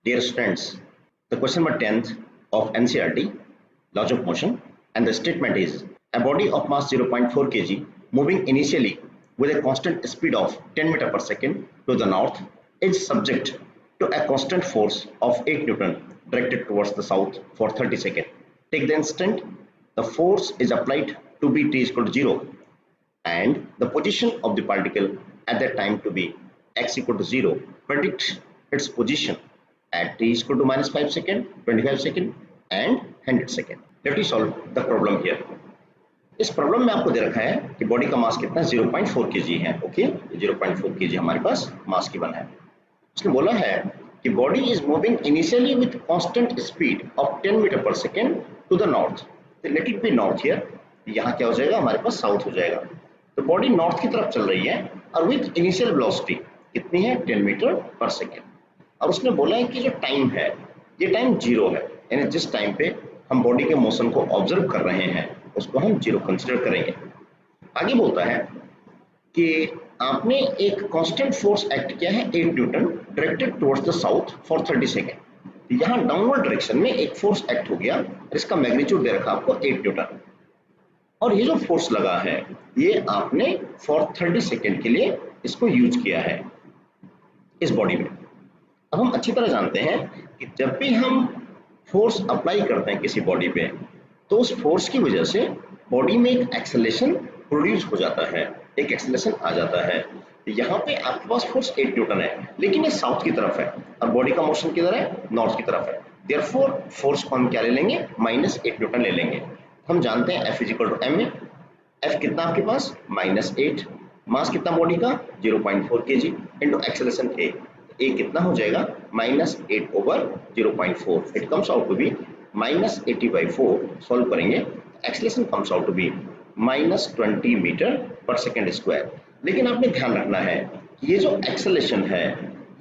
Dear students, the question number 10th of NCERT, laws of motion, and the statement is a body of mass 0.4 kg moving initially with a constant speed of 10 meter per second to the north is subject to a constant force of 8 Newton directed towards the south for 30 seconds. Take the instant the force is applied to be t is equal to 0 and the position of the particle at that time to be x equal to 0. Predict its position at t is equal to minus 5 second, 25 second and 100 second. Let us solve the problem here. इस problem में आपको दे रखा है कि body का मास कितना 0.4 kg है. ओके, 0.4 kg हमारे पास मास गिवन है. उसने बोला है कि body is moving initially with constant speed of 10 metre per second to the north. Let it be north here. यहाँ क्या हो जाएगा, हमारे पास साउथ हो जाएगा. तो बॉडी नॉर्थ की तरफ चल रही है और विथ इनिशियल वेलोसिटी कितनी है, 10 मीटर पर सेकेंड. और उसने बोला है कि जो टाइम है ये टाइम 0 है, यानी जिस टाइम पे हम बॉडी के मोशन को ऑब्जर्व कर रहे हैं उसको हम 0 कंसिडर करेंगे. आगे बोलता है कि आपने एक कांस्टेंट फोर्स एक्ट किया है 8 Newton directed towards the south for 30 second. यहाँ डाउनवर्ड डायरेक्शन में एक फोर्स एक्ट हो गया, इसका मैग्नीट्यूड दे रखा आपको 8 न्यूटन. और ये जो फोर्स लगा है ये आपने फॉर 30 सेकेंड के लिए इसको यूज किया है इस बॉडी में. अब हम अच्छी तरह जानते हैं कि जब भी हम फोर्स अप्लाई करते हैं किसी बॉडी पे तो उस फोर्स की वजह से बॉडी में एक एक्सेलरेशन प्रोड्यूस हो जाता है, एक एक्सेलरेशन आ जाता है. यहाँ पे आपके पास फोर्स 8 न्यूटन है लेकिन ये साउथ की तरफ है और बॉडी का मोशन किधर है, नॉर्थ की तरफ है. देयरफॉर फोर्स को हम क्या ले लेंगे, -8 न्यूटन ले लेंगे. हम जानते हैं F equal to m a. F कितना आपके पास, -8. मास कितना बॉडी का 0.4 kg into acceleration a. A कितना हो जाएगा, -8 over 0.4. It comes out to be -80/4. Solve करेंगे acceleration comes out to be -20 metre per second square. लेकिन आपने ध्यान रखना है कि ये जो एक्सेलरेशन है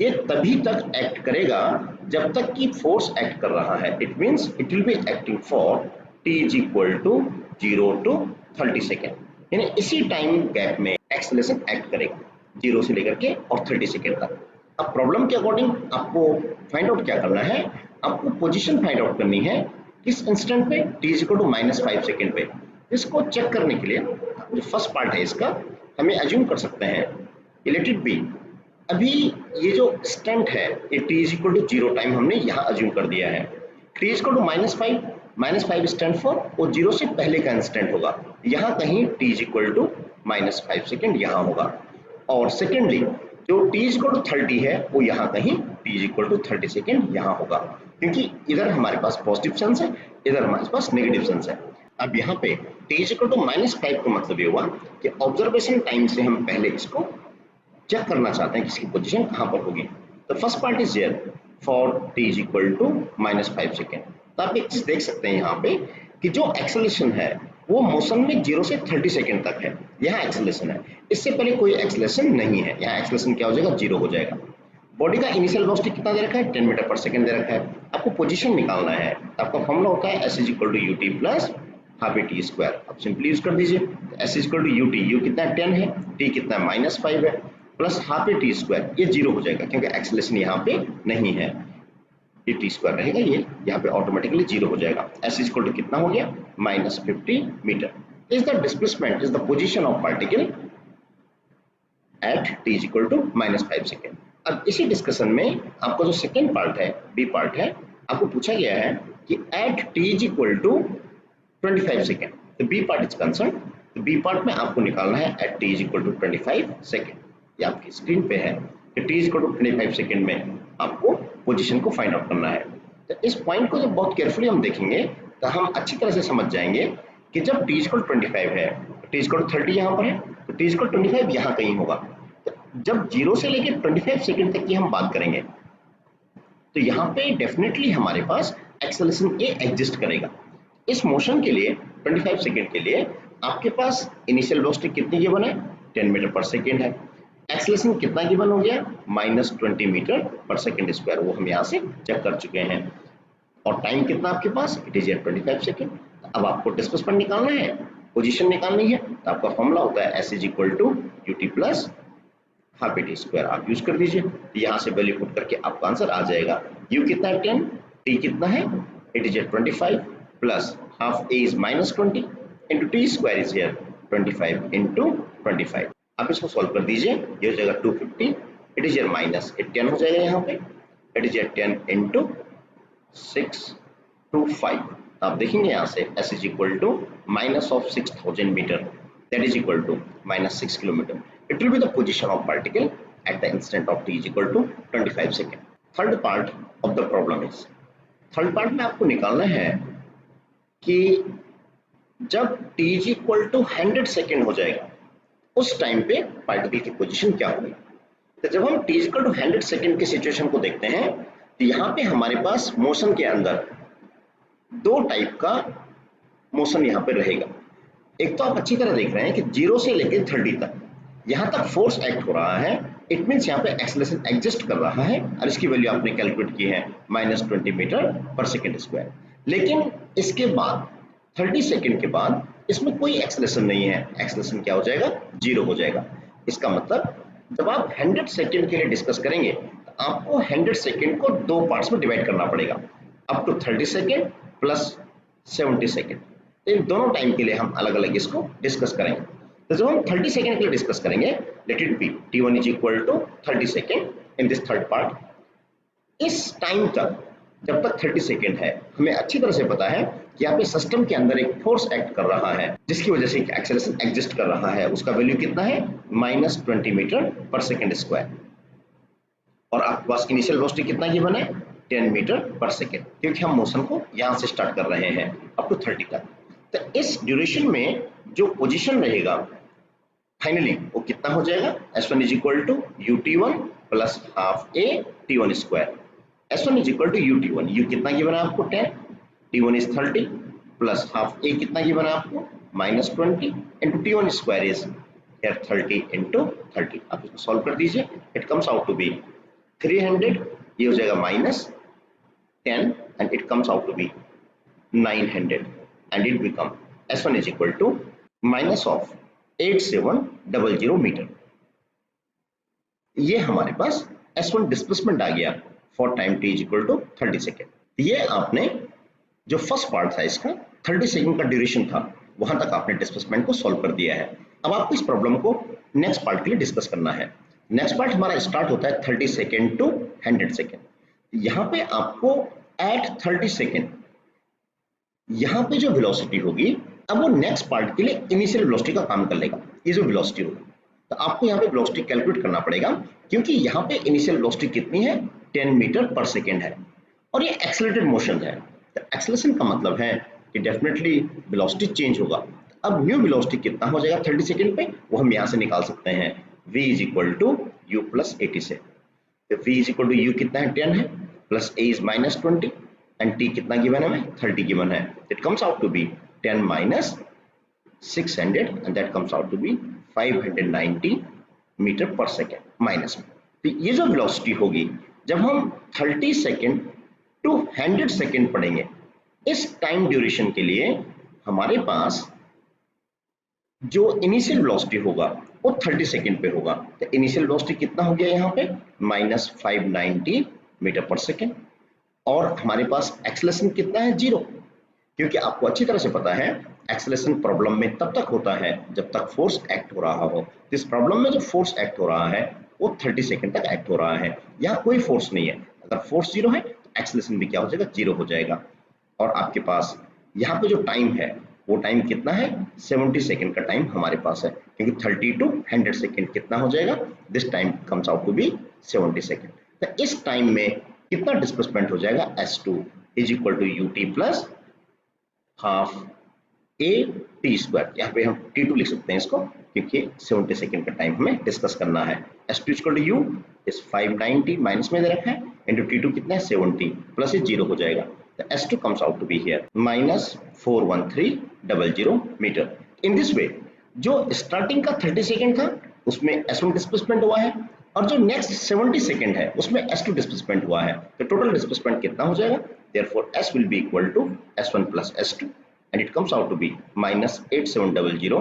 ये तभी तक एक्ट करेगा जब तक कि फोर्स एक्ट कर रहा है. It means it will be acting for t is equal to 0 to 30 second. यानी इसी टाइम गैप में एक्सेलरेशन एक्ट करेगा 0 से लेकर के और 30 सेकेंड तक. अब प्रॉब्लम के अकॉर्डिंग आपको फाइंड आउट क्या करना है, आपको पोजीशन फाइंड आउट करनी है किस इंस्टेंट पे, t is equal to -5 second पे. इसको चेक करने के लिए जो फर्स्ट पार्ट है इसका हमें अज्यूम कर सकते हैं लेट इट बी. अभी ये जो इंस्टेंट है ये t is equal to 0 time हमने यहाँ अज्यूम कर दिया है. t is equal to -5 stand for वो 0 से पहले का इंस्टेंट होगा. यहाँ कहीं t is equal to -5 second यहाँ होगा. और सेकेंडली जो t is equal to 30 है वो यहाँ कहीं t is equal to 30 second यहाँ होगा, क्योंकि इधर हमारे पास पॉजिटिव सेंस है, इधर हमारे पास नेगेटिव सेंस है. अब यहाँ पे t is equal to -5 का मतलब ये हुआ कि ऑब्जर्वेशन टाइम से हम पहले इसको चेक करना चाहते हैं कि इसकी पोजीशन कहाँ पर होगी. तो first part is here for t is equal to -5 second. तो आप एक चीज देख सकते हैं यहाँ पे कि जो एक्सेलरेशन है वो मोशन में 0 से 30 सेकेंड तक है. यहाँ एक्सेलरेशन है, इससे पहले कोई एक्सेलरेशन नहीं है. यहाँ एक्सेलरेशन क्या हो जाएगा, 0 हो जाएगा. बॉडी का इनिशियल वेलोसिटी कितना दे रखा है, 10 मीटर पर सेकेंड दे रखा है. आपको पोजीशन निकालना है, आपका फॉर्मूला होता है S is equal to ut plus half a t square. आप सिंपली यूज कर दीजिए. S is equal to ut, u कितना 10 है, t कितना -5 है, plus half a t square. ये 0 हो जाएगा क्योंकि एक्सेलरेशन यहाँ पे नहीं है. ये टी स्क्वायर रहेगा, ये यहाँ पे ऑटोमेटिकली 0 हो जाएगा. S is equal to कितना हो गया, -50 metre. Is the displacement, is the position of particle at t is equal to -5 second. अब इसी डिस्कशन में आपका जो सेकेंड पार्ट है, बी पार्ट है, आपको पूछा गया है कि at t is equal to 25 second. तो बी पार्ट इज कंसर्न. तो बी पार्ट में आपको निकालना है at t is equal to 25 second. ये आपकी स्क्रीन पे है कि t is equal to 25 second में आपको पोजीशन को फाइंड आउट करना है. तो इस पॉइंट को जब बहुत केयरफुली हम देखेंगे तो हम अच्छी तरह से समझ जाएंगे कि जब t is equal to 25 है तो t is equal to 30 यहाँ पर है, तो t is equal to 25 यहाँ कहीं होगा. तो जब 0 से लेकर 25 सेकेंड तक की हम बात करेंगे तो यहाँ पे डेफिनेटली हमारे पास एक्सेलरेशन ए एग्जिस्ट करेगा. इस मोशन के लिए 25 सेकेंड के लिए आपके पास इनिशियल वेलोसिटी कितनी गिवन है, 10 मीटर पर सेकेंड है. एक्सेलरेशन कितना गिवन हो गया, -20 मीटर पर सेकेंड स्क्वायर. वो हम यहाँ से चेक कर चुके हैं. और टाइम कितना आपके पास, इट इज एट 25 सेकेंड. अब आपको डिस्प्लेसमेंट निकालना है, पोजीशन निकालनी है. तो आपका फॉर्मूला होता है S is equal to ut plus half a t square आप यूज कर दीजिए। यहाँ से वैल्यू पुट करके आपका आंसर आ जाएगा। यू कितना है 10, टी कितना है, it is 25 plus half A is -20 into T square is here 25 into 25। आप इसको सॉल्व कर दीजिए, ये हो जाएगा 250, इट इज हियर माइनस 10 हो जाएगा यहाँ पे, इट इज हियर 10 इंटू 625। आप देखेंगे यहाँ से s is equal to minus of 6000 metre, that is equal to -6 kilometer. It will be the position of particle at the instant of t is equal to 25 second. Third part of the problem is, third part में आपको निकालना है कि जब t is equal to 100 second हो जाएगा उस time पे पार्टिकल की पोजीशन क्या होगी। तो जब हम t is equal to 100 second की सिचुएशन को देखते हैं तो यहाँ पे हमारे पास मोशन के अंदर दो टाइप का मोशन यहाँ पे रहेगा। एक तो आप अच्छी तरह देख रहे हैं कि 0 से लेकर 30 तक यहाँ तक फोर्स एक्ट हो रहा है, इट मींस यहाँ पे एक्सेलरेशन एग्जिस्ट कर रहा है और इसकी वैल्यू आपने कैलकुलेट की है -20 मीटर पर सेकेंड स्क्वायर। लेकिन इसके बाद 30 सेकेंड के बाद इसमें कोई एक्सेलरेशन नहीं है, एक्सेलरेशन क्या हो जाएगा, 0 हो जाएगा। इसका मतलब जब आप 100 सेकेंड के लिए डिस्कस करेंगे तो आपको 100 सेकेंड को दो पार्ट्स में डिवाइड करना पड़ेगा, up to 30 second plus 70 second. इन दोनों टाइम के लिए हम अलग अलग इसको डिस्कस करेंगे। तो जब हम 30 सेकेंड के लिए डिस्कस करेंगे, let it be t1 is equal to 30 second in this third part. इस टाइम तक जब तक 30 सेकेंड है हमें अच्छी तरह से पता है कि यहाँ पे सिस्टम के अंदर एक फोर्स एक्ट कर रहा है जिसकी वजह से एक्सेलरेशन एग्जिस्ट कर रहा है, उसका वैल्यू कितना है -20 मीटर पर सेकेंड स्क्वायर। और आपके पास इनिशियल वेलोसिटी कितना गिवन है 10 मीटर पर सेकेंड, क्योंकि हम मोशन को यहाँ से स्टार्ट कर रहे हैं अप टू 30 तक। तो इस ड्यूरेशन में जो पोजीशन रहेगा फाइनली वो कितना हो जाएगा, S1 is equal to ut1 plus half a t1 square. S1 is equal to ut1, u कितना गिवन है आपको 10, t1 इज 30 प्लस हाफ ए कितना गिवन है आपको -20 into t1 square is 30 into 30। आप इसको सॉल्व कर दीजिए, it comes out to be 300, ये हो जाएगा -10 and it comes out to be 900 and it become S1 is equal to minus of 8700 metre. ये हमारे पास S1 डिस्प्लेसमेंट आ गया for time t is equal to 30 second. ये आपने जो फर्स्ट पार्ट था इसका 30 सेकेंड का ड्यूरेशन था, वहां तक आपने डिस्प्लेसमेंट को सॉल्व कर दिया है। अब आपको इस प्रॉब्लम को नेक्स्ट पार्ट के लिए डिस्कस करना है। नेक्स्ट पार्ट हमारा स्टार्ट होता है 30 सेकेंड टू 100 सेकेंड। यहाँ पे आपको एट 30 सेकेंड यहाँ पे जो वेलोसिटी होगी, अब वो नेक्स्ट पार्ट के लिए इनिशियल वेलोसिटी का काम कर लेगा। ये जो वेलोसिटी होगी तो आपको यहाँ पे वेलोसिटी कैलकुलेट करना पड़ेगा, क्योंकि यहाँ पे इनिशियल वेलोसिटी कितनी है 10 मीटर पर सेकेंड है और ये एक्सेलरेटेड मोशन है। तो एक्सेलरेशन का मतलब है कि डेफिनेटली वेलोसिटी चेंज होगा। अब न्यू वेलोसिटी कितना हो जाएगा 30 सेकेंड पे, वो हम यहाँ से निकाल सकते हैं v is equal to u plus 80 से। तो v is equal to u कितना है 10 है plus a is -20 and t कितना गिवन है हमें 30 गिवन है। It comes out to be 10 minus 600 and that comes out to be 590 metre per second minus में। तो ये जो वेलोसिटी होगी जब हम 30 सेकेंड टू 100 सेकेंड पढ़ेंगे, इस टाइम ड्यूरेशन के लिए हमारे पास जो इनिशियल वेलोसिटी होगा वो 30 सेकेंड पे होगा। तो इनिशियल वेलोसिटी कितना हो गया यहाँ पे -590 मीटर पर सेकेंड और हमारे पास एक्सेलरेशन कितना है 0, क्योंकि आपको अच्छी तरह से पता है एक्सेलरेशन प्रॉब्लम में तब तक होता है जब तक फोर्स एक्ट हो रहा हो। इस प्रॉब्लम में जो फोर्स एक्ट हो रहा है वो 30 सेकेंड तक एक्ट हो रहा है, यहाँ कोई फोर्स नहीं है। अगर फोर्स 0 है तो एक्सेलरेशन भी क्या हो जाएगा 0 हो जाएगा। और आपके पास यहाँ पे जो टाइम है वो टाइम कितना है 70 सेकेंड का टाइम हमारे पास है, क्योंकि 30 टू 100 सेकेंड कितना हो जाएगा, this time comes out to be 70 second. तो इस टाइम में कितना डिस्प्लेसमेंट हो जाएगा S2 is equal to ut plus half a t square. यहाँ पे हम t2 लिख सकते हैं इसको, क्योंकि 70 सेकेंड का टाइम हमें डिस्कस करना है। S2 equal to u is 590 minus में दे रखा है इंटू t2 कितना है 70 प्लस 0 हो जाएगा। तो S2 comes out to be here -41300 metre. In this way जो स्टार्टिंग का 30 सेकेंड था उसमें S1 डिस्प्लेसमेंट हुआ है और जो नेक्स्ट 70 सेकेंड है उसमें S2 डिस्प्लेसमेंट हुआ है। तो टोटल डिस्प्लेसमेंट कितना हो जाएगा, therefore S will be equal to S1 plus S2 and it comes out to be -8700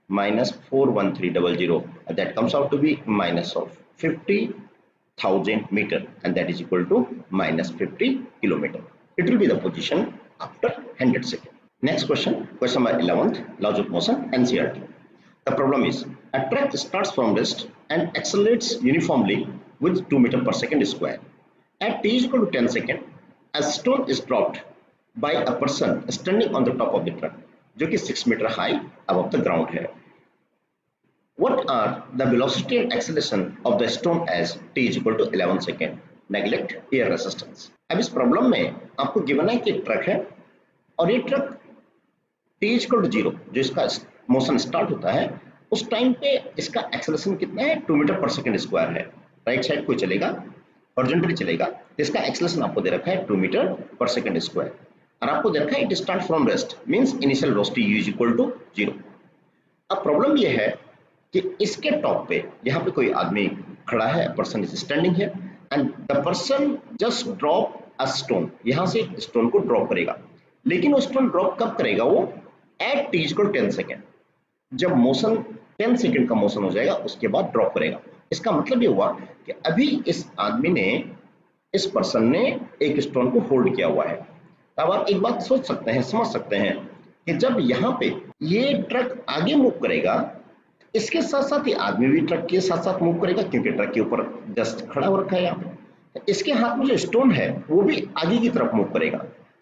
minus 41300, and that comes out to be minus of 50,000 meter, and that is equal to minus 50 kilometer. It will be the position after 100 seconds. Next question, question number 11th, laws of motion, NCERT. The problem is a truck starts from rest and accelerates uniformly with 2 meter per second square. At t is equal to 10 seconds, a stone is dropped by a person standing on the top of the truck, जो कि 6 meter high above the ground है. What are the velocity and acceleration of the stone as t is equal to 11 seconds? Neglect air resistance. अब इस problem में आपको given है कि truck है और ये truck t is equal to 0, जो इसका मोशन स्टार्ट होता है उस टाइम पे इसका एक्सेलरेशन कितना है, 2 मीटर पर सेकंड स्क्वायर है. राइट साइड को चलेगा, हॉरिजॉन्टली चलेगा, तो इसका एक्सेलरेशन आपको दे रखा है 2 मीटर पर सेकंड स्क्वायर, और आपको दे रखा है it start from rest, means initial velocity u is equal to 0. अब प्रॉब्लम ये है कि इसके टॉप पे यहाँ पे कोई आदमी खड़ा है, पर्सन इज स्टैंडिंग है, and the person just drop a stone, यहाँ से स्टोन को ड्रॉप करेगा, लेकिन वो स्टोन ड्रॉप कब करेगा, वो एट t इक्वल 10 सेकेंड, जब मोशन 10 सेकेंड का मोशन हो जाएगा उसके बाद ड्रॉप करेगा. इसका मतलब ये हुआ कि अभी इस आदमी ने, इस पर्सन ने एक स्टोन को होल्ड किया हुआ है. अब आप एक बात सोच सकते हैं, समझ सकते हैं कि जब यहाँ पे ये ट्रक आगे मूव करेगा, इसके साथ साथ ये आदमी भी ट्रक के साथ साथ मूव करेगा, क्योंकि ट्रक के ऊपर जस्ट खड़ा हो रखा है यहाँ पे. इसके हाथ में जो स्टोन है वो भी आगे की तरफ मूव करेगा.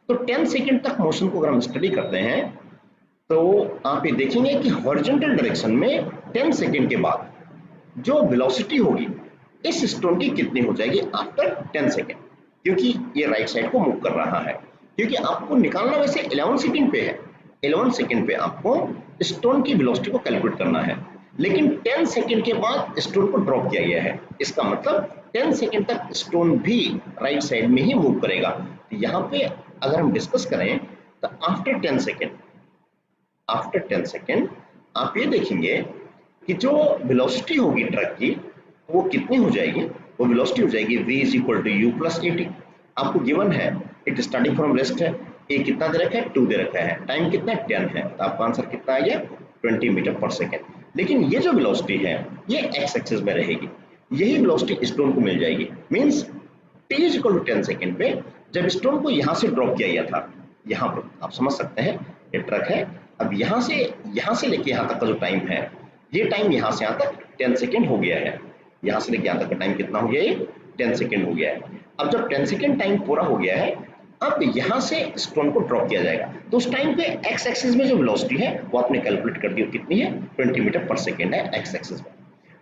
तो 10 सेकेंड तक मोशन को अगर हम स्टडी करते हैं तो आप ये देखेंगे कि हॉरिजॉन्टल डायरेक्शन में 10 सेकेंड के बाद जो वेलोसिटी होगी इस स्टोन की कितनी हो जाएगी आफ्टर 10 सेकेंड, क्योंकि ये राइट साइड को मूव कर रहा है. क्योंकि आपको निकालना वैसे 11 सेकेंड पे है, 11 सेकेंड पे आपको स्टोन की वेलोसिटी को कैलकुलेट करना है, लेकिन 10 सेकेंड के बाद स्टोन को ड्रॉप किया गया है. इसका मतलब 10 सेकेंड तक स्टोन भी राइट साइड में ही मूव करेगा. तो यहाँ पे अगर हम डिस्कस करें तो आफ्टर 10 सेकेंड आप ये देखेंगे कि जो वेलोसिटी होगी ट्रक की वो कितनी हो जाएगी, वो वेलोसिटी हो जाएगी v is equal to u plus at. आपको गिवन है इट स्टार्टिंग फ्रॉम रेस्ट है, a कितना दे रखा है, 2 दे रखा है, टाइम कितना है 10 है, तो आपका आंसर कितना आ गया 20 मीटर पर सेकेंड. लेकिन ये जो वेलोसिटी है ये एक्स एक्सिस में रहेगी, यही वेलोसिटी स्टोन को मिल जाएगी. Means t is equal to 10 second पे जब स्टोन को यहाँ से ड्रॉप किया गया था, यहाँ पर आप समझ सकते हैं ये ट्रक है, अब यहाँ से लेके यहाँ तक का जो टाइम है, ये टाइम यहाँ से यहाँ तक 10 सेकेंड हो गया है. यहाँ से लेके यहाँ तक का टाइम कितना हो गया, ये 10 सेकेंड हो गया है. अब जब 10 सेकेंड टाइम पूरा हो गया है, अब यहाँ से स्टोन को ड्रॉप किया जाएगा, तो उस टाइम पे एक्स एक्सिस में जो वेलोसिटी है वो आपने कैलकुलेट कर दी, कितनी है 20 मीटर पर सेकेंड है एक्स एक्सिस में.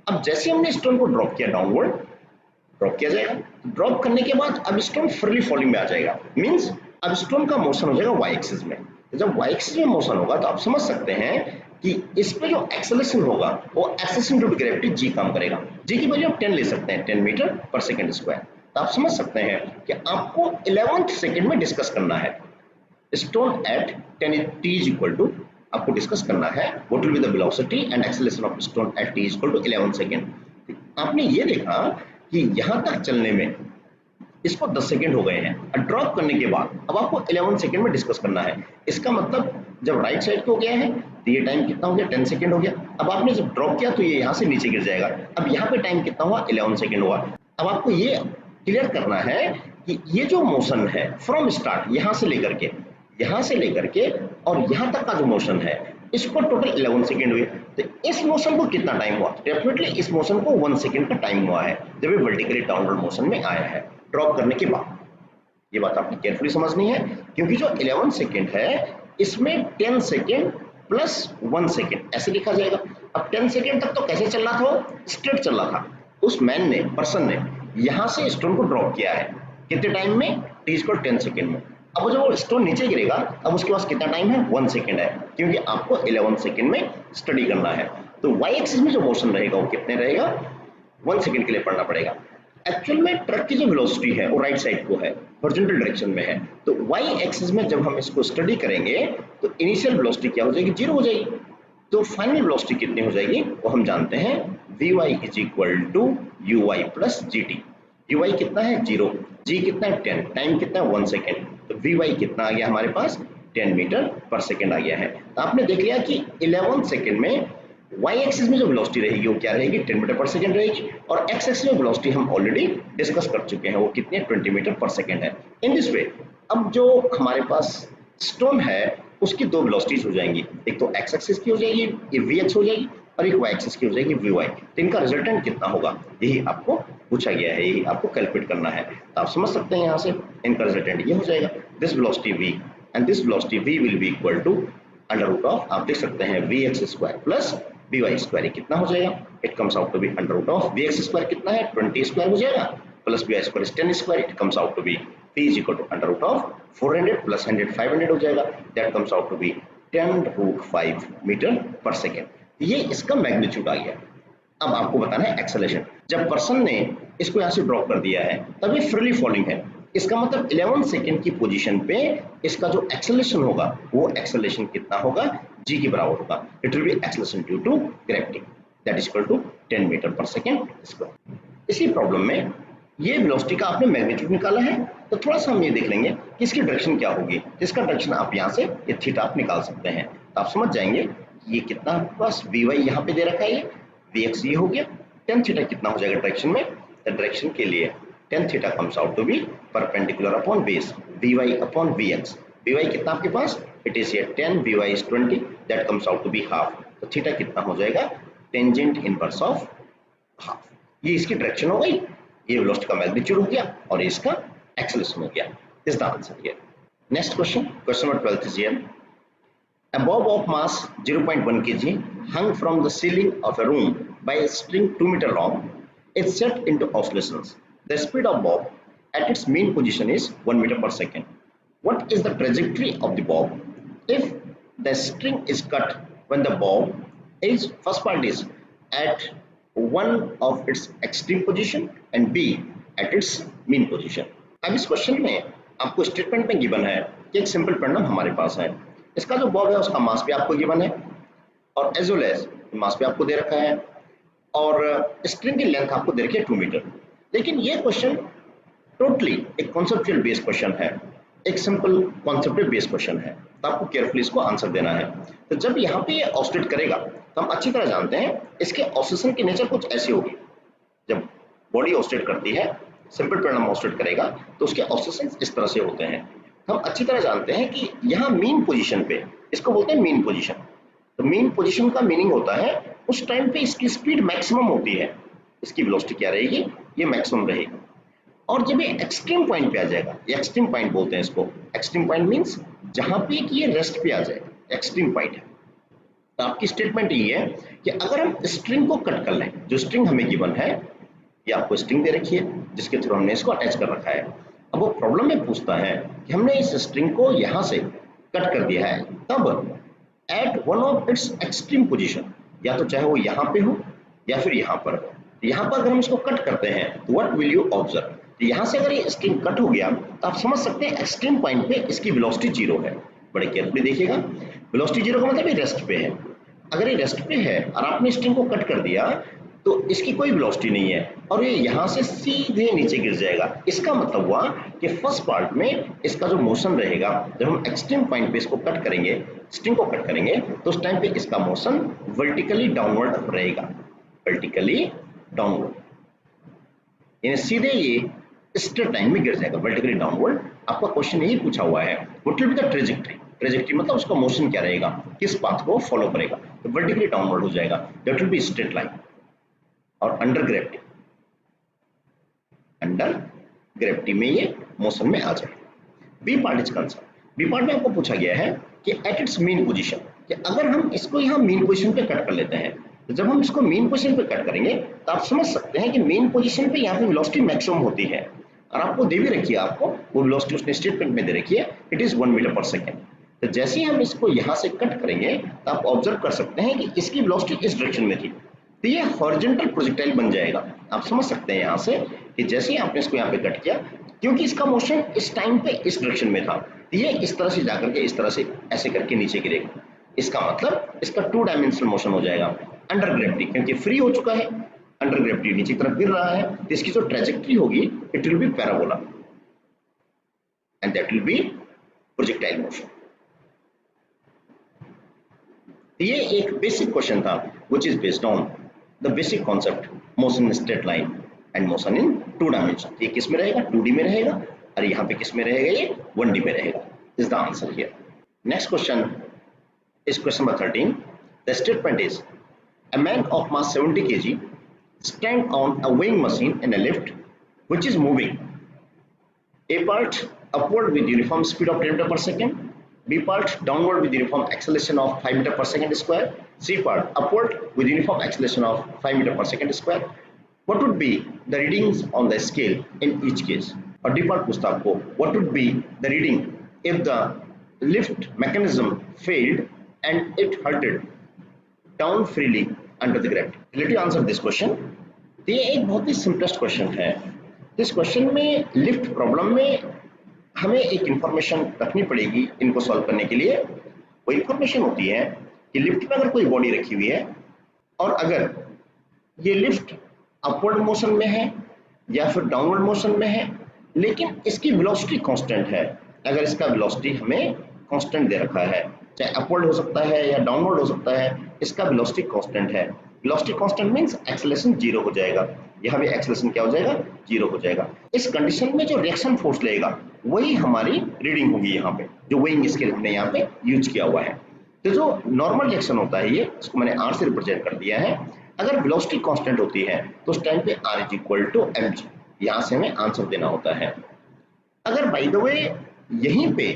अब जैसे हमने स्टोन को ड्रॉप किया, डाउनवर्ड ड्रॉप किया जाएगा, ड्रॉप करने के बाद अब स्टोन फ्रीली फॉलिंग में आ जाएगा, मींस अब स्टोन का मोशन हो जाएगा वाई एक्सिस में. जब वाई एक्सिस में मोशन होगा तो आप समझ सकते हैं कि इस पे जो एक्सेलरेशन होगा वो acceleration due to gravity G काम करेगा. जी की वैल्यू आप 10 ले सकते हैं, 10 मीटर पर सेकेंड स्क्वायर. तो आप समझ सकते हैं कि आपको 11th सेकेंड में डिस्कस करना है stone at 10 t is equal to, आपको डिस्कस करना है what will be the velocity and acceleration of stone at t is equal to 11 second. आपने ये देखा कि यहाँ तक चलने में इसको 10 सेकेंड हो गए हैं, और ड्रॉप करने के बाद अब आपको 11 सेकेंड में डिस्कस करना है. इसका मतलब जब राइट साइड को हो गया है तो ये टाइम कितना हो गया, 10 सेकेंड हो गया. अब आपने जब ड्रॉप किया तो ये यहाँ से नीचे गिर जाएगा, अब यहाँ पे टाइम कितना हुआ 11 सेकेंड हुआ. अब आपको ये क्लियर करना है कि ये जो मोशन है फ्रॉम स्टार्ट यहाँ से लेकर के और यहाँ तक का जो मोशन है इसको टोटल 11 सेकेंड हुए. तो इस मोशन को कितना टाइम हुआ, डेफिनेटली इस मोशन को 1 सेकेंड का टाइम हुआ है जब ये वर्टिकली डाउनवर्ड मोशन में आया है ड्रॉप करने के बाद. ये बात आपको केयरफुली समझनी है, क्योंकि जो 11 सेकेंड है इसमें 10 सेकेंड प्लस 1 सेकेंड ऐसे लिखा जाएगा. अब 10 सेकेंड तक तो कैसे चल रहा था, स्ट्रेट चल रहा था. उस पर्सन ने यहाँ से स्टोन को ड्रॉप किया है, कितने टाइम में, t इक्वल 10 सेकेंड में. अब जब वो स्टोन नीचे गिरेगा अब उसके पास कितना टाइम है, 1 सेकेंड है, क्योंकि आपको 11 सेकेंड में स्टडी करना है. तो y एक्सिस में जो मोशन रहेगा वो कितने रहेगा, 1 सेकेंड के लिए पढ़ना पड़ेगा. एक्चुअल में ट्रक की जो वेलोसिटी है वो राइट साइड को है, हॉरिजॉन्टल डायरेक्शन में है. तो y एक्सिस में जब हम इसको स्टडी करेंगे तो इनिशियल वेलोसिटी क्या हो जाएगी, 0 हो जाएगी. तो फाइनल वेलोसिटी कितनी हो जाएगी वो हम जानते हैं, vy is equal to uy plus gt. uy कितना है 0, g कितना है 10, टाइम कितना है 1 सेकेंड. तो vy कितना आ गया हमारे पास 10 मीटर पर सेकेंड आ गया है. तो आपने देख लिया कि 11 सेकेंड में वाई एक्सिस में जो वेलोसिटी रहेगी वो क्या रहेगी, 10 मीटर पर सेकेंड रहेगी, और एक्स एक्सिस में वेलोसिटी हम ऑलरेडी डिस्कस कर चुके हैं, वो कितनी है, 20 मीटर पर सेकेंड है। इन दिस वे अब जो हमारे पास स्टोन है उसकी दो वेलोसिटीज हो जाएंगी, एक तो एक्स एक्सिस की हो जाएगी, ये वी एक्स हो जाएगी, और एक वाई एक्सिस की हो जाएगी, वी वाई। तो इनका रिजल्टेंट कितना होगा, यही आपको पूछा गया है, यही आपको कैलकुलेट करना है। तो आप समझ सकते हैं यहाँ से इनका रिजल्टेंट ये हो जाएगा, this velocity v and this velocity v will be equal to under root of, आप देख सकते हैं v x square plus v y square, कितना हो जाएगा, it comes out to be under root of v x square कितना है 20 square हो जाएगा, plus v y square 10 square, it comes out to be v is equal to under root of 400 plus 100 500 हो जाएगा, that comes out to be 10√5 metre per second. ये इसका magnitude आ गया। अब आपको बताना है एक्सेलरेशन। जब पर्सन ने इसको यहाँ से ड्रॉप कर दिया है तब ये फ्रीली फॉलिंग है, इसका मतलब 11 सेकेंड की पोजीशन पे इसका जो एक्सेलरेशन होगा वो एक्सेलरेशन कितना होगा, g के बराबर होगा, it will be acceleration due to gravity that is equal to 10 metre per second square. इसी प्रॉब्लम में ये वेलोसिटी का आपने मैग्नीट्यूड निकाला है, तो थोड़ा सा हम ये देख लेंगे कि इसकी डायरेक्शन क्या होगी। इसका डायरेक्शन आप यहाँ से ये थीटा आप निकाल सकते हैं, तो आप समझ जाएंगे ये कितना आपके पास वी वाई यहाँ पे दे रखा है, ये वी एक्स ये हो गया, टेन थीटा कितना हो जाएगा डायरेक्शन में, द डायरेक्शन के लिए tan theta comes out to be perpendicular upon base v y upon v x. V y कितना आपके पास, it is 10, v y is 20, that comes out to be half, तो थीटा कितना हो जाएगा, टेंजेंट इनवर्स ऑफ हाफ। ये इसकी direction हो गई, ये वेलोसिटी का मैग्नीट्यूड हो गया और इसका एक्सेलरेशन हो गया, is the answer here. Next question, question number 12 is here. A bob of mass 0.1 kg hung from the ceiling of a room by a string 2 meter long is set into oscillations. The speed of bob at its mean position is 1 meter per second. What is the trajectory of the bob if the string is cut when the bob is, first part is at one of its extreme position and B at its mean position. अब इस question में आपको statement में given है कि एक simple problem हमारे पास है, इसका जो बॉब है उसका मास भी आपको गिवन है और एज वेल एज मास भी आपको दे रखा है और स्ट्रिंग की लेंथ आपको दे रखी है 2 मीटर। लेकिन ये क्वेश्चन टोटली एक कॉन्सेप्चुअल बेस्ड क्वेश्चन है, एक सिंपल कॉन्सेप्ट बेस्ड क्वेश्चन है, तो आपको केयरफुली इसको आंसर देना है। तो जब यहाँ पे ये ऑसिलेट करेगा तो हम अच्छी तरह जानते हैं इसके ऑसिलेशन की नेचर कुछ ऐसी होगी, जब बॉडी ऑसिलेट करती है, सिंपल प्रॉब्लम ऑसिलेट करेगा तो उसके ऑसिलेशन इस तरह से होते हैं। हम अच्छी तरह जानते हैं कि यहाँ मीन पोजीशन पे, इसको बोलते हैं मीन पोजीशन, तो मीन पोजीशन का मीनिंग होता है उस टाइम पे इसकी स्पीड मैक्सिमम होती है, इसकी वेलोसिटी क्या रहेगी, ये मैक्सिमम रहेगी। और जब ये एक्सट्रीम पॉइंट पे आ जाएगा, ये एक्सट्रीम पॉइंट बोलते हैं इसको, एक्सट्रीम पॉइंट मींस जहां पे कि ये रेस्ट पे आ जाएगा, एक्सट्रीम पॉइंट है। तो आपकी स्टेटमेंट ये है कि अगर हम स्ट्रिंग को कट कर लें, जो स्ट्रिंग हमें गिवन है, ये आपको स्ट्रिंग दे रखी है जिसके थ्रू हमने इसको अटैच कर रखा है। अब वो प्रॉब्लम में पूछता है कि हमने इस स्ट्रिंग को यहां से कट कर दिया है, तब at one of its extreme position, या तो चाहे वो यहाँ पे हो या फिर यहाँ पर हो, यहाँ पर अगर हम इसको कट करते हैं तो व्हाट विल यू ऑब्जर्व, तो यहाँ से अगर ये स्ट्रिंग कट हो गया तो आप समझ सकते हैं एक्सट्रीम पॉइंट पे इसकी वेलोसिटी जीरो है। बड़े केयरफुली देखिएगा, वेलोसिटी जीरो का मतलब ये रेस्ट पे है। अगर ये रेस्ट पे है और आपने स्ट्रिंग को कट कर दिया तो इसकी कोई वेलोसिटी नहीं है और ये यहाँ से सीधे नीचे गिर जाएगा। इसका मतलब हुआ कि फर्स्ट पार्ट में इसका जो मोशन रहेगा, जब हम एक्सट्रीम पॉइंट पे इसको कट करेंगे, स्ट्रिंग को कट करेंगे, तो उस टाइम पे इसका मोशन वर्टिकली डाउनवर्ड रहेगा, वर्टिकली डाउनवर्ड, यानी सीधे ये स्ट्रेट लाइन में गिर जाएगा, वर्टिकली डाउनवर्ड। आपका क्वेश्चन यही पूछा हुआ है, what will be the trajectory, trajectory मतलब उसका मोशन क्या रहेगा, किस पाथ को फॉलो करेगा, तो वर्टिकली डाउनवर्ड हो जाएगा, that will be straight line. और अंडर ग्रेविटी, अंडर ग्रेविटी में ये मोशन में आ जाएगा। B part is concern, B part में आपको पूछा गया है कि एट इट्स मीन पोजीशन, कि अगर हम इसको यहाँ मीन पोजीशन पे कट कर लेते हैं, तो जब हम इसको मीन पोजीशन पे कट करेंगे तो आप समझ सकते हैं कि मीन पोजीशन पे यहाँ पे वेलोसिटी मैक्सिमम होती है और आपको दे भी रखी है, आपको वो वेलोसिटी उसने स्टेटमेंट में दे रखी है, it is 1 metre per second. तो जैसे ही हम इसको यहाँ से कट करेंगे तो आप ऑब्जर्व कर सकते हैं कि इसकी वेलोसिटी इस डायरेक्शन में थी, तो ये हॉरिजॉन्टल प्रोजेक्टाइल बन जाएगा। आप समझ सकते हैं यहाँ से कि जैसे ही आपने इसको यहाँ पे कट किया, क्योंकि इसका मोशन इस टाइम पे इस डायरेक्शन में था, तो ये इस तरह से जाकर के इस तरह से ऐसे करके नीचे गिरेगा। इसका मतलब इसका 2 डायमेंशनल मोशन हो जाएगा अंडर ग्रेविटी, क्योंकि फ्री हो चुका है, अंडर ग्रेविटी नीचे की तरफ गिर रहा है, तो इसकी जो ट्रेजेक्टरी होगी it will B parabola and that will B projectile motion. ये एक बेसिक क्वेश्चन था which is based on the basic concept motion in straight line and motion in 2 dimension। ये किस में रहेगा? 2D में रहेगा, और यहाँ पे किस में रहेगा? ये 1D में रहेगा। is the answer here। Next question is question number 13। The statement is a man of mass 70 kg stand on a weighing machine in a lift which is moving A part upward with uniform speed of 10 meter per second, B part downward with uniform acceleration of 5 meter per second square, C part upward with uniform acceleration of 5 meter per second square। What would be the readings on the scale in each case? और D part पूछता आपको what would be the reading if the lift mechanism failed and it halted down freely under the gravity। Let you answer this question। ये एक बहुत ही simplest question है। इस question में lift problem में हमें एक इंफॉर्मेशन रखनी पड़ेगी इनको सॉल्व करने के लिए। वो इंफॉर्मेशन होती है कि लिफ्ट में अगर कोई बॉडी रखी हुई है और अगर ये लिफ्ट अपवर्ड मोशन में है या फिर डाउनवर्ड मोशन में है, लेकिन इसकी वेलोसिटी कांस्टेंट है। अगर इसका वेलोसिटी हमें कांस्टेंट दे रखा है, चाहे अपवर्ड हो सकता है या डाउनवर्ड हो सकता है, इसका वेलोसिटी कांस्टेंट है। Velocity constant means acceleration zero हो जाएगा। यहाँ भी एक्सेलरेशन क्या हो जाएगा? जीरो हो जाएगा। इस कंडीशन में जो रिएक्शन फोर्स लगेगा वही हमारी रीडिंग होगी। यहाँ पे जो वेइंग स्केल हमने यहाँ पे यूज किया हुआ है, तो जो नॉर्मल रिएक्शन होता है ये, इसको मैंने आर से रिप्रेजेंट कर दिया है। अगर वेलोसिटी कांस्टेंट होती है तो उस टाइम पे are is equal to m g, यहाँ से हमें आंसर देना होता है। अगर बाय द वे यहीं पे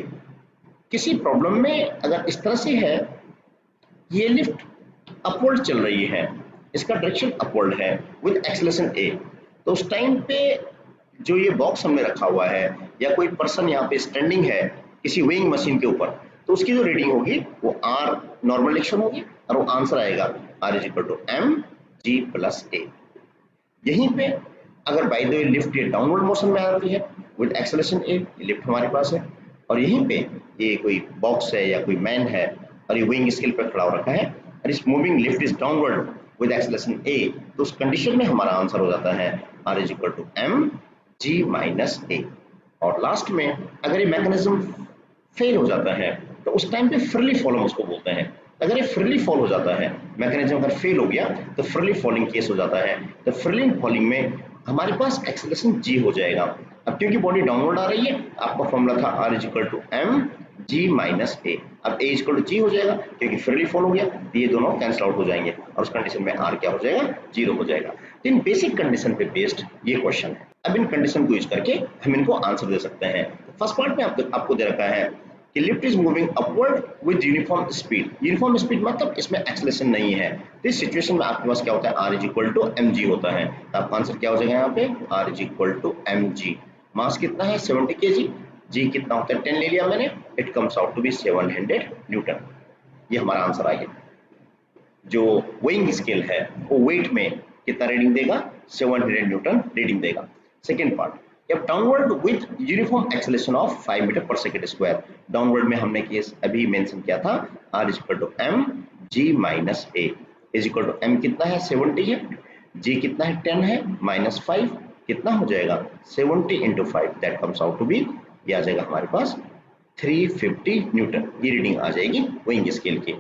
किसी प्रॉब्लम में अगर इस तरह से है, ये लिफ्ट अपवर्ड चल रही है, इसका डायरेक्शन अपवर्ड है विद एक्सेलरेशन ए, तो उस टाइम पे जो ये बॉक्स हमने रखा हुआ है या कोई पर्सन यहाँ पे स्टैंडिंग है किसी वेइंग मशीन के ऊपर, तो उसकी जो रीडिंग होगी वो आर नॉर्मल रिएक्शन होगी और वो आंसर आएगा r is equal to m g plus a. यहीं पे अगर बाय द वे लिफ्ट ये डाउनवर्ड मोशन में आ रही है विद एक्सेलरेशन ए, लिफ्ट हमारे पास है, और यहीं पे ये कोई बॉक्स है या कोई मैन है और ये वेइंग स्केल पर खड़ा हो रखा है और इस moving lift is downward with acceleration a, तो उस कंडीशन में हमारा आंसर हो जाता है are is equal to m g minus a. और लास्ट में अगर ये मैकेनिज्म फेल हो जाता है तो उस टाइम पे फ्रीली फॉल हम उसको बोलते हैं। अगर ये फ्रीली फॉल हो जाता है, मैकेनिज्म अगर फेल हो गया तो फ्रीली फॉलिंग केस हो जाता है। तो फ्रीली फॉलिंग में हमारे पास एक्सेलरेशन जी हो जाएगा। अब क्योंकि बॉडी डाउनवर्ड आ रही है, आपका फॉर्मूला था are is equal to m g minus a. अब a is equal to g हो जाएगा क्योंकि फ्रीली फॉल हो गया, तो ये दोनों कैंसिल आउट हो जाएंगे और उस कंडीशन में आर क्या हो जाएगा? जीरो हो जाएगा। तो इन बेसिक कंडीशन पे बेस्ड ये क्वेश्चन है। अब इन कंडीशन को यूज करके हम इनको आंसर दे सकते हैं। फर्स्ट पार्ट में आपको दे रखा है कि lift is moving upward with uniform speed. Uniform speed मतलब इसमें एक्सेलरेशन नहीं है। तो इस सिचुएशन में आपके पास क्या होता है? Are is equal to m g होता है। तो आपका आंसर क्या हो जाएगा यहाँ पे? Are is equal to m g. Mass कितना है? 70 kg। जी कितना होता है? 10 ले लिया मैंने। It comes out to be 700 newton. ये हमारा आंसर आ गया। जो वेइंग स्केल है वो वेट में कितना रीडिंग देगा? 700 न्यूटन रीडिंग देगा। सेकेंड पार्ट, अब downward with uniform acceleration of 5 metre per second square. Downward में हमने केस अभी मेंशन किया था are is equal to m g minus a is equal to m कितना है? 70 है, जी कितना है? 10 है, माइनस 5 कितना हो जाएगा? 70 into 5 that comes out to be, ये आ जाएगा हमारे पास 350 न्यूटन। ये रीडिंग आ जाएगी वेइंग स्केल की।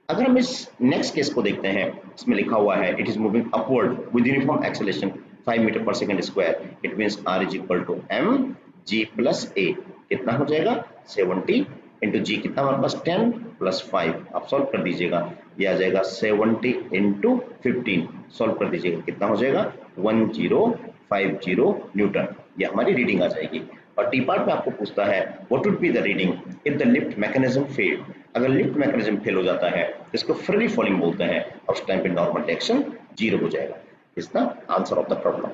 अगर हम इस नेक्स्ट केस को देखते हैं, इसमें लिखा हुआ है it is moving upward with uniform acceleration 5 metre per second square. It means r is equal to m g plus a. कितना हो जाएगा? 70 इंटू जी कितना हमारे पास? 10 प्लस 5। आप सॉल्व कर दीजिएगा, ये आ जाएगा 70 इंटू 15। सॉल्व कर दीजिएगा, कितना हो जाएगा? 1050 न्यूटन। ये हमारी रीडिंग आ जाएगी। और टी पार्ट में आपको पूछता है what would be the reading if the lift mechanism fail. अगर लिफ्ट मैकेनिज्म फेल हो जाता है तो इसको फ्रीली फॉलिंग बोलते हैं और उस टाइम पे नॉर्मल रिएक्शन जीरो हो जाएगा। Is the answer of the problem.